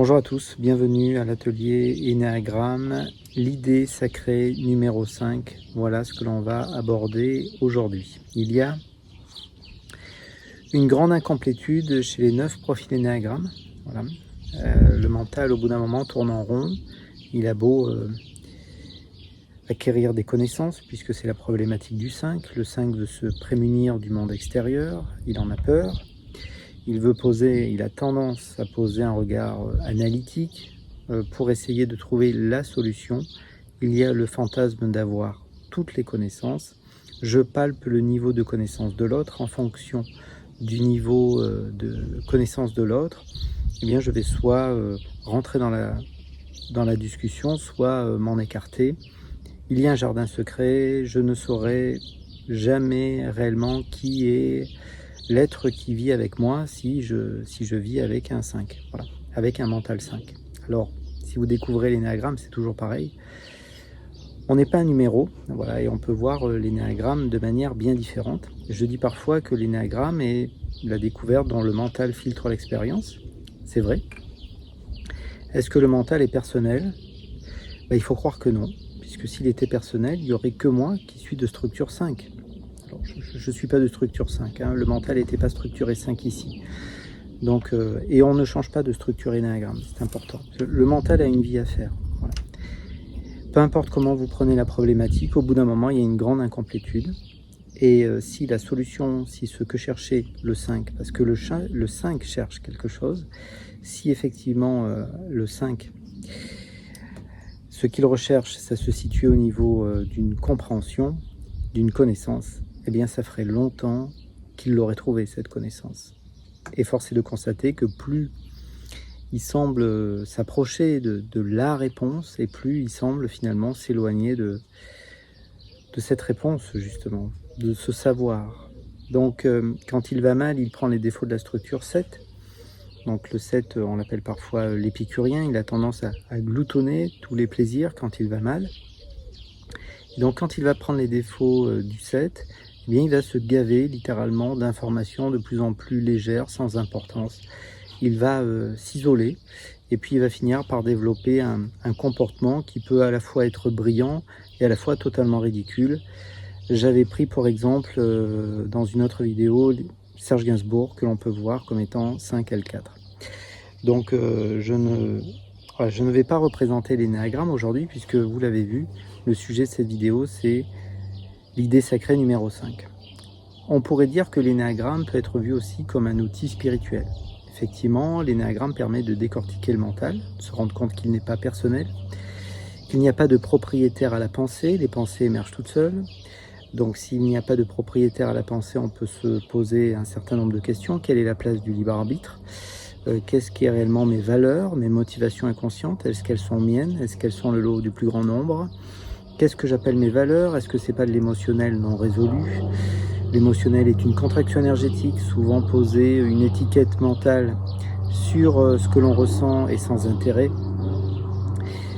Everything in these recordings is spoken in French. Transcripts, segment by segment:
Bonjour à tous, bienvenue à l'atelier Énéagramme, l'idée sacrée numéro 5. Voilà ce que l'on va aborder aujourd'hui. Il y a une grande incomplétude chez les 9 profils Énéagramme. Voilà. Le mental, au bout d'un moment, tourne en rond. Il a beau acquérir des connaissances, puisque c'est la problématique du 5. Le 5 veut se prémunir du monde extérieur, il en a peur. Il a tendance à poser un regard analytique pour essayer de trouver la solution. Il y a le fantasme d'avoir toutes les connaissances. Je palpe le niveau de connaissance de l'autre en fonction du niveau de connaissance de l'autre. Eh bien, je vais soit rentrer dans la discussion, soit m'en écarter. Il y a un jardin secret, je ne saurai jamais réellement qui est l'être qui vit avec moi si je vis avec un 5, voilà, avec un mental 5. Alors, si vous découvrez l'énéagramme, c'est toujours pareil. On n'est pas un numéro, voilà, et on peut voir l'énéagramme de manière bien différente. Je dis parfois que l'énéagramme est la découverte dont le mental filtre l'expérience. C'est vrai. Est-ce que le mental est personnel? Il faut croire que non, puisque s'il était personnel, il n'y aurait que moi qui suis de structure 5. Alors, je ne suis pas de structure 5, hein. Le mental n'était pas structuré 5 ici. Donc, et on ne change pas de structure énéagramme, c'est important. Le mental a une vie à faire. Voilà. Peu importe comment vous prenez la problématique, au bout d'un moment, il y a une grande incomplétude. Et si la solution, si ce que cherchait le 5, parce que le 5 cherche quelque chose, si effectivement le 5, ce qu'il recherche, ça se situe au niveau d'une compréhension, d'une connaissance, eh bien ça ferait longtemps qu'il l'aurait trouvé, cette connaissance. Et force est de constater que plus il semble s'approcher de la réponse, et plus il semble finalement s'éloigner de cette réponse, justement, de ce savoir. Donc quand il va mal, il prend les défauts de la structure 7. Donc le 7, on l'appelle parfois l'épicurien, il a tendance à gloutonner tous les plaisirs quand il va mal. Et donc quand il va prendre les défauts du 7, eh bien, il va se gaver littéralement d'informations de plus en plus légères, sans importance. Il va s'isoler et puis il va finir par développer un comportement qui peut à la fois être brillant et à la fois totalement ridicule. J'avais pris pour exemple dans une autre vidéo Serge Gainsbourg, que l'on peut voir comme étant 5L4. Donc je ne vais pas représenter l'énéagramme aujourd'hui, puisque vous l'avez vu, le sujet de cette vidéo c'est l'idée sacrée numéro 5. On pourrait dire que l'énéagramme peut être vu aussi comme un outil spirituel. Effectivement, l'énéagramme permet de décortiquer le mental, de se rendre compte qu'il n'est pas personnel, qu'il n'y a pas de propriétaire à la pensée, les pensées émergent toutes seules. Donc s'il n'y a pas de propriétaire à la pensée, on peut se poser un certain nombre de questions. Quelle est la place du libre arbitre? Qu'est-ce qui est réellement mes valeurs, mes motivations inconscientes? Est-ce qu'elles sont miennes? Est-ce qu'elles sont le lot du plus grand nombre? Qu'est-ce que j'appelle mes valeurs? Est-ce que c'est pas de l'émotionnel non résolu? L'émotionnel est une contraction énergétique, souvent poser une étiquette mentale sur ce que l'on ressent et sans intérêt.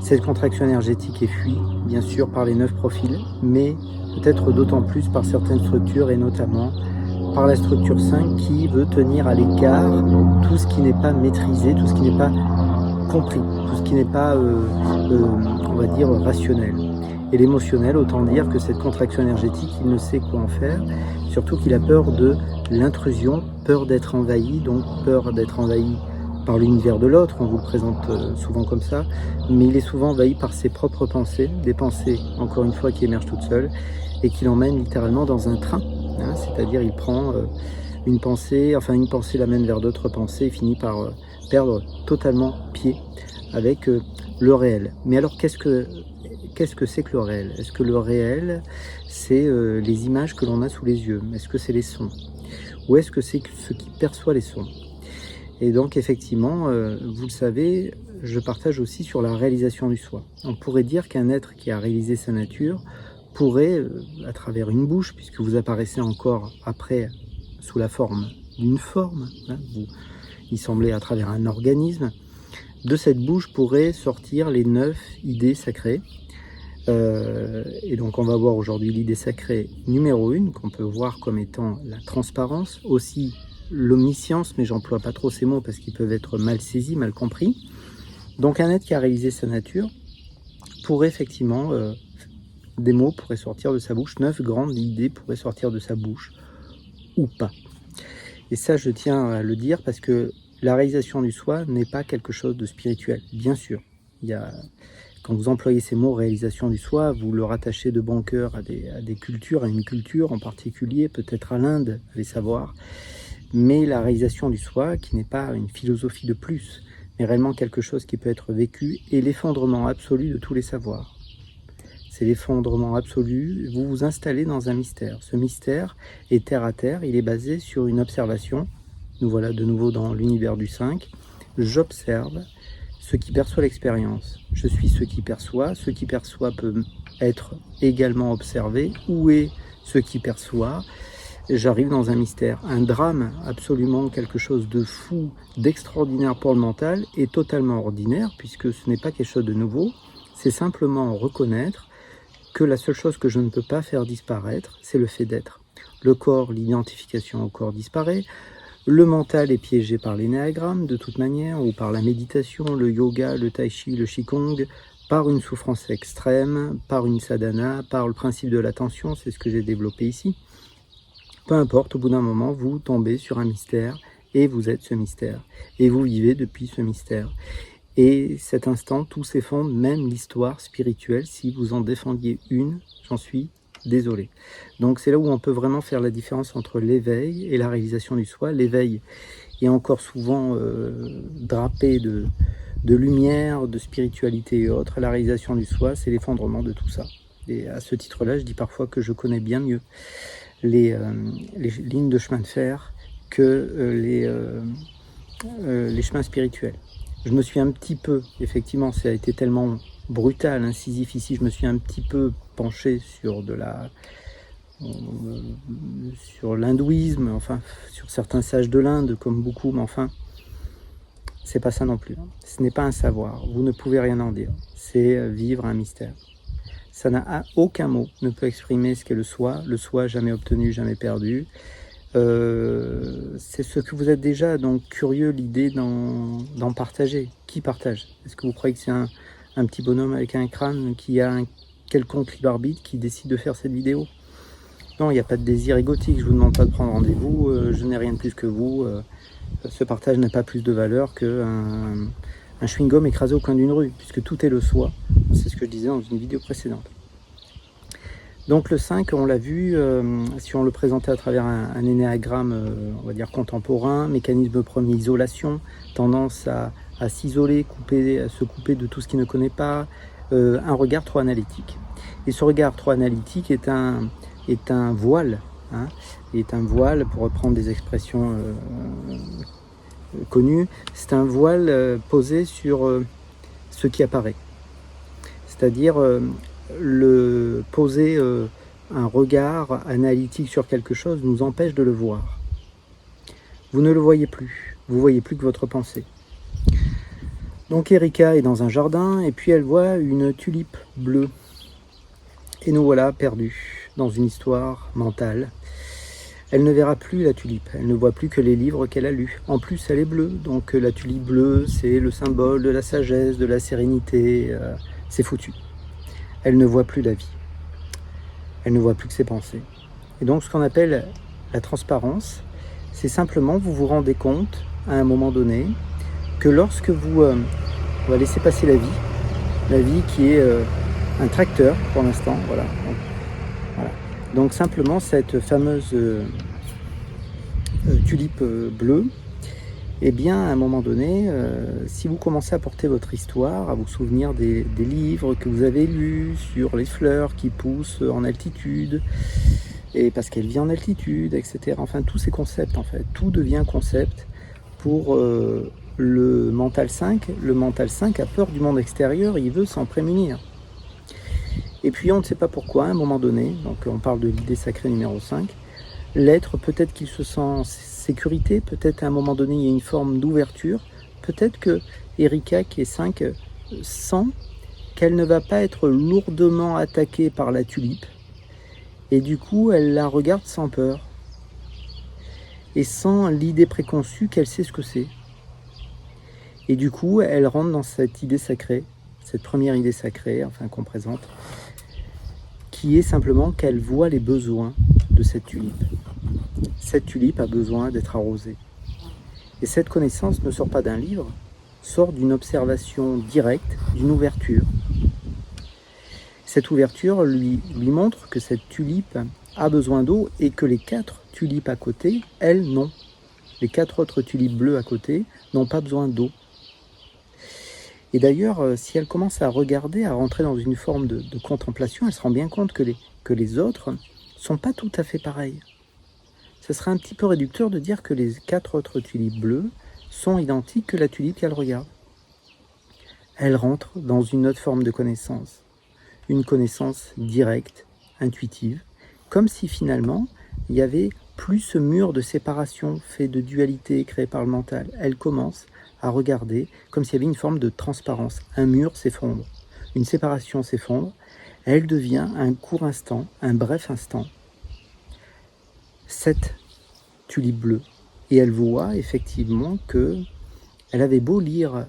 Cette contraction énergétique est fuie, bien sûr, par les 9 profils, mais peut-être d'autant plus par certaines structures, et notamment par la structure 5 qui veut tenir à l'écart tout ce qui n'est pas maîtrisé, tout ce qui n'est pas compris, tout ce qui n'est pas, on va dire, rationnel. Et l'émotionnel, autant dire que cette contraction énergétique, il ne sait quoi en faire, surtout qu'il a peur de l'intrusion, peur d'être envahi, donc peur d'être envahi par l'univers de l'autre, on vous le présente souvent comme ça, mais il est souvent envahi par ses propres pensées, des pensées, encore une fois, qui émergent toutes seules, et qui l'emmènent littéralement dans un train, hein, c'est-à-dire il prend une pensée l'amène vers d'autres pensées, et finit par perdre totalement pied avec le réel. Mais alors qu'est-ce que c'est que le réel? Est-ce que le réel, c'est les images que l'on a sous les yeux? Est-ce que c'est les sons? Ou est-ce que c'est ce qui perçoit les sons? Et donc effectivement, vous le savez, je partage aussi sur la réalisation du soi. On pourrait dire qu'un être qui a réalisé sa nature pourrait, à travers une bouche, puisque vous apparaissez encore après sous la forme d'une forme, hein, il semblait à travers un organisme, de cette bouche pourraient sortir les 9 idées sacrées. Et donc on va voir aujourd'hui l'idée sacrée numéro 1, qu'on peut voir comme étant la transparence, aussi l'omniscience, mais j'emploie pas trop ces mots parce qu'ils peuvent être mal saisis, mal compris. Donc un être qui a réalisé sa nature pourrait effectivement, des mots pourraient sortir de sa bouche, 9 grandes idées pourraient sortir de sa bouche, ou pas. Et ça, je tiens à le dire parce que la réalisation du soi n'est pas quelque chose de spirituel, bien sûr. Quand vous employez ces mots, réalisation du soi, vous le rattachez de bon cœur à des cultures, à une culture en particulier, peut-être à l'Inde, allez savoir. Mais la réalisation du soi, qui n'est pas une philosophie de plus, mais réellement quelque chose qui peut être vécu, est l'effondrement absolu de tous les savoirs. C'est l'effondrement absolu, vous vous installez dans un mystère. Ce mystère est terre à terre, il est basé sur une observation. Nous voilà de nouveau dans l'univers du 5. J'observe ce qui perçoit l'expérience. Je suis ce qui perçoit peut être également observé. Où est ce qui perçoit? J'arrive dans un mystère, un drame, absolument quelque chose de fou, d'extraordinaire pour le mental et totalement ordinaire, puisque ce n'est pas quelque chose de nouveau, c'est simplement reconnaître que la seule chose que je ne peux pas faire disparaître, c'est le fait d'être. Le corps, l'identification au corps disparaît, le mental est piégé par l'énéagramme de toute manière, ou par la méditation, le yoga, le tai chi, le qigong, par une souffrance extrême, par une sadhana, par le principe de l'attention, c'est ce que j'ai développé ici. Peu importe, au bout d'un moment, vous tombez sur un mystère, et vous êtes ce mystère, et vous vivez depuis ce mystère. Et cet instant, tout s'effondre, même l'histoire spirituelle, si vous en défendiez une, j'en suis désolé. Donc c'est là où on peut vraiment faire la différence entre l'éveil et la réalisation du soi. L'éveil est encore souvent drapé de lumière, de spiritualité et autres. La réalisation du soi, c'est l'effondrement de tout ça. Et à ce titre-là, je dis parfois que je connais bien mieux les lignes de chemin de fer que les chemins spirituels. Je me suis un petit peu, effectivement, ça a été tellement brutal, incisif ici, je me suis un petit peu penché sur sur l'hindouisme, enfin, sur certains sages de l'Inde, comme beaucoup, mais enfin, c'est pas ça non plus. Ce n'est pas un savoir, vous ne pouvez rien en dire, c'est vivre un mystère. Ça n'a aucun mot ne peut exprimer ce qu'est le soi jamais obtenu, jamais perdu. C'est ce que vous êtes déjà, donc curieux l'idée d'en partager. Qui partage? Est-ce que vous croyez que c'est un petit bonhomme avec un crâne qui a un quelconque libre arbitre qui décide de faire cette vidéo? Non, il n'y a pas de désir égotique, je ne vous demande pas de prendre rendez-vous, je n'ai rien de plus que vous. Ce partage n'a pas plus de valeur qu'un chewing-gum écrasé au coin d'une rue, puisque tout est le soi. C'est ce que je disais dans une vidéo précédente. Donc le 5, on l'a vu, si on le présentait à travers un énéagramme, on va dire contemporain, mécanisme premier, isolation, tendance à s'isoler, à se couper de tout ce qu'il ne connaît pas, un regard trop analytique. Et ce regard trop analytique est un voile, est un voile, pour reprendre des expressions connues, c'est un voile posé sur ce qui apparaît. C'est-à-dire poser un regard analytique sur quelque chose nous empêche de le voir. Vous ne le voyez plus, vous voyez plus que votre pensée. Donc Erika est dans un jardin et puis elle voit une tulipe bleue. Et nous voilà perdus dans une histoire mentale. Elle ne verra plus la tulipe, elle ne voit plus que les livres qu'elle a lus. En plus, elle est bleue, donc la tulipe bleue, c'est le symbole de la sagesse, de la sérénité, c'est foutu. Elle ne voit plus la vie. Elle ne voit plus que ses pensées. Et donc ce qu'on appelle la transparence, c'est simplement vous vous rendez compte à un moment donné que lorsque vous on va laisser passer la vie qui est un tracteur pour l'instant, voilà. Donc simplement cette fameuse tulipe bleue, eh bien à un moment donné, si vous commencez à porter votre histoire, à vous souvenir des livres que vous avez lus sur les fleurs qui poussent en altitude, et parce qu'elle vit en altitude, etc. Enfin tous ces concepts en fait, tout devient concept pour le mental 5. Le mental 5 a peur du monde extérieur, il veut s'en prémunir. Et puis on ne sait pas pourquoi, à un moment donné, donc on parle de l'idée sacrée numéro 5, l'être, peut-être qu'il se sent en sécurité, peut-être à un moment donné il y a une forme d'ouverture, peut-être que Erika, qui est 5, sent qu'elle ne va pas être lourdement attaquée par la tulipe, et du coup elle la regarde sans peur, et sans l'idée préconçue qu'elle sait ce que c'est. Et du coup, elle rentre dans cette idée sacrée, cette première idée sacrée, enfin qu'on présente, qui est simplement qu'elle voit les besoins de cette tulipe. Cette tulipe a besoin d'être arrosée. Et cette connaissance ne sort pas d'un livre, sort d'une observation directe, d'une ouverture. Cette ouverture lui montre que cette tulipe a besoin d'eau et que les 4 tulipes à côté, elles, non. Les 4 autres tulipes bleues à côté n'ont pas besoin d'eau. Et d'ailleurs, si elle commence à regarder, à rentrer dans une forme de contemplation, elle se rend bien compte que les autres ne sont pas tout à fait pareils. Ce serait un petit peu réducteur de dire que les 4 autres tulipes bleues sont identiques que la tulipe qu'elle regarde. Elle rentre dans une autre forme de connaissance, une connaissance directe, intuitive, comme si finalement il y avait plus ce mur de séparation fait de dualité créé par le mental. Elle commence à regarder comme s'il y avait une forme de transparence. Un mur s'effondre, une séparation s'effondre, elle devient un court instant, un bref instant, cette tulipe bleue. Et elle voit effectivement que elle avait beau lire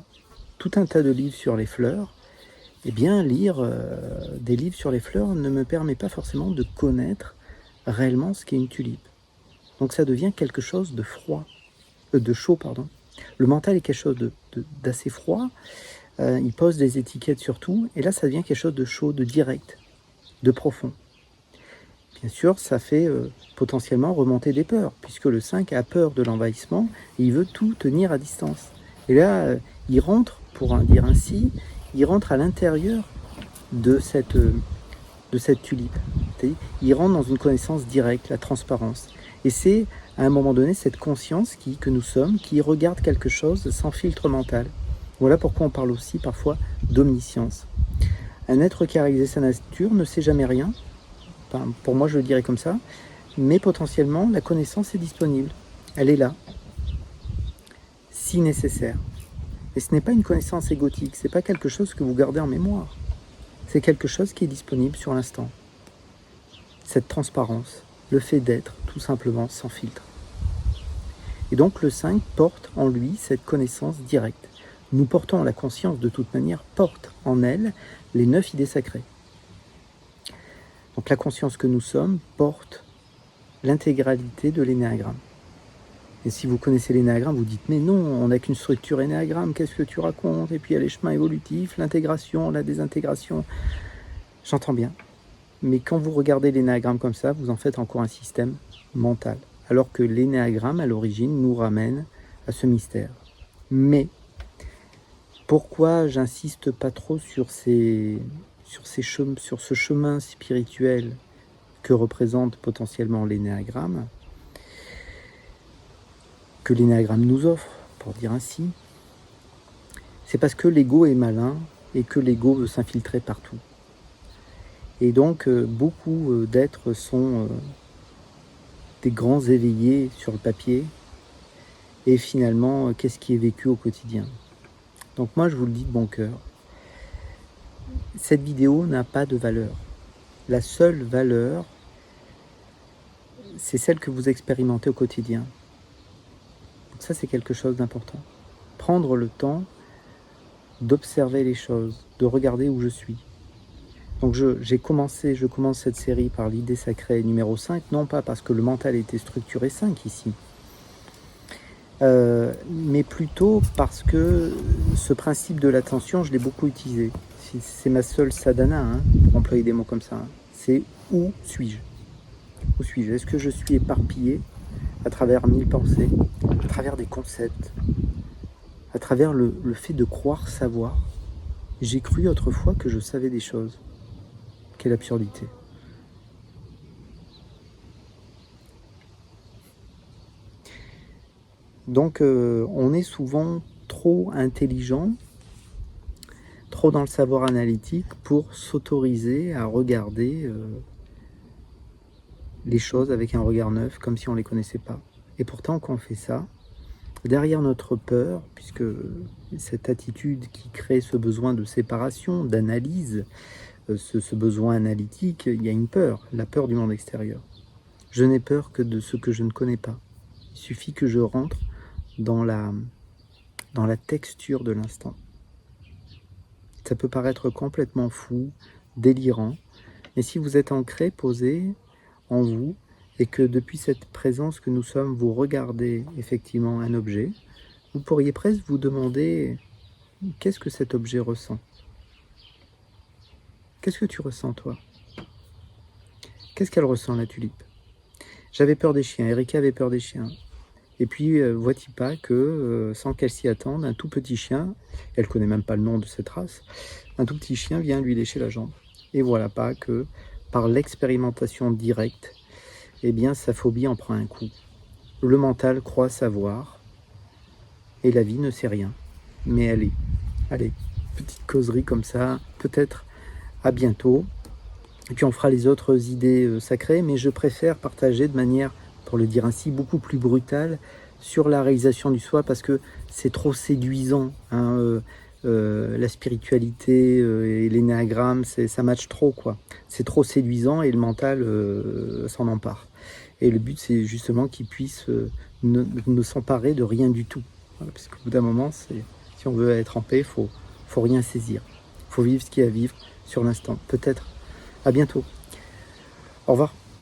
tout un tas de livres sur les fleurs, eh bien lire des livres sur les fleurs ne me permet pas forcément de connaître réellement ce qu'est une tulipe. Donc ça devient quelque chose de froid, de chaud, pardon. Le mental est quelque chose d'assez froid, il pose des étiquettes sur tout, et là ça devient quelque chose de chaud, de direct, de profond. Bien sûr, ça fait potentiellement remonter des peurs, puisque le 5 a peur de l'envahissement, et il veut tout tenir à distance. Et là, il rentre, pour dire ainsi, il rentre à l'intérieur de cette tulipe. C'est-à-dire, il rentre dans une connaissance directe, la transparence. Et c'est, à un moment donné, cette conscience que nous sommes, qui regarde quelque chose sans filtre mental. Voilà pourquoi on parle aussi parfois d'omniscience. Un être qui a réalisé sa nature ne sait jamais rien. Enfin, pour moi, je le dirais comme ça. Mais potentiellement, la connaissance est disponible. Elle est là, si nécessaire. Et ce n'est pas une connaissance égotique, ce n'est pas quelque chose que vous gardez en mémoire. C'est quelque chose qui est disponible sur l'instant. Cette transparence, le fait d'être tout simplement sans filtre. Et donc le 5 porte en lui cette connaissance directe. Nous portons la conscience de toute manière, porte en elle les 9 idées sacrées. Donc la conscience que nous sommes porte l'intégralité de l'énéagramme. Et si vous connaissez l'énéagramme, vous dites mais non, on n'a qu'une structure énéagramme, qu'est-ce que tu racontes? Et puis il y a les chemins évolutifs, l'intégration, la désintégration. J'entends bien. Mais quand vous regardez l'énéagramme comme ça, vous en faites encore un système mental. Alors que l'énéagramme, à l'origine, nous ramène à ce mystère. Mais pourquoi j'insiste pas trop sur ce chemin spirituel que représente potentiellement l'énéagramme, que l'énéagramme nous offre, pour dire ainsi, c'est parce que l'ego est malin et que l'ego veut s'infiltrer partout. Et donc, beaucoup d'êtres sont des grands éveillés sur le papier, et finalement, qu'est-ce qui est vécu au quotidien? Donc moi, je vous le dis de bon cœur, cette vidéo n'a pas de valeur. La seule valeur, c'est celle que vous expérimentez au quotidien. Donc ça, c'est quelque chose d'important. Prendre le temps d'observer les choses, de regarder où je suis. Donc je commence cette série par l'idée sacrée numéro 5, non pas parce que le mental était structuré 5 ici, mais plutôt parce que ce principe de l'attention, je l'ai beaucoup utilisé. C'est ma seule sadhana, pour employer des mots comme ça. C'est où suis-je? Où suis-je? Est-ce que je suis éparpillé à travers 1000 pensées, à travers des concepts, à travers le fait de croire savoir? J'ai cru autrefois que je savais des choses. Quelle absurdité. Donc on est souvent trop intelligent, trop dans le savoir analytique pour s'autoriser à regarder les choses avec un regard neuf, comme si on ne les connaissait pas. Et pourtant, quand on fait ça, derrière notre peur, puisque cette attitude qui crée ce besoin de séparation, d'analyse, ce besoin analytique, il y a une peur, la peur du monde extérieur. Je n'ai peur que de ce que je ne connais pas. Il suffit que je rentre dans dans la texture de l'instant. Ça peut paraître complètement fou, délirant, mais si vous êtes ancré, posé en vous, et que depuis cette présence que nous sommes, vous regardez effectivement un objet, vous pourriez presque vous demander qu'est-ce que cet objet ressent? Qu'est-ce que tu ressens toi? Qu'est-ce qu'elle ressent la tulipe? J'avais peur des chiens, Erika avait peur des chiens. Et puis, vois-t-il pas que, sans qu'elle s'y attende, un tout petit chien, elle connaît même pas le nom de cette race, un tout petit chien vient lui lécher la jambe. Et voilà pas que, par l'expérimentation directe, eh bien sa phobie en prend un coup. Le mental croit savoir, et la vie ne sait rien. Mais allez, petite causerie comme ça, peut-être à bientôt. Et puis on fera les autres idées sacrées, mais je préfère partager de manière, pour le dire ainsi, beaucoup plus brutale sur la réalisation du soi, parce que c'est trop séduisant. La spiritualité et l'énéagramme, ça match trop, quoi. C'est trop séduisant et le mental s'en empare. Et le but, c'est justement qu'il puisse ne s'emparer de rien du tout. Voilà, parce qu'au bout d'un moment, si on veut être en paix, faut rien saisir. Il faut vivre ce qu'il y a à vivre sur l'instant. Peut-être. À bientôt. Au revoir.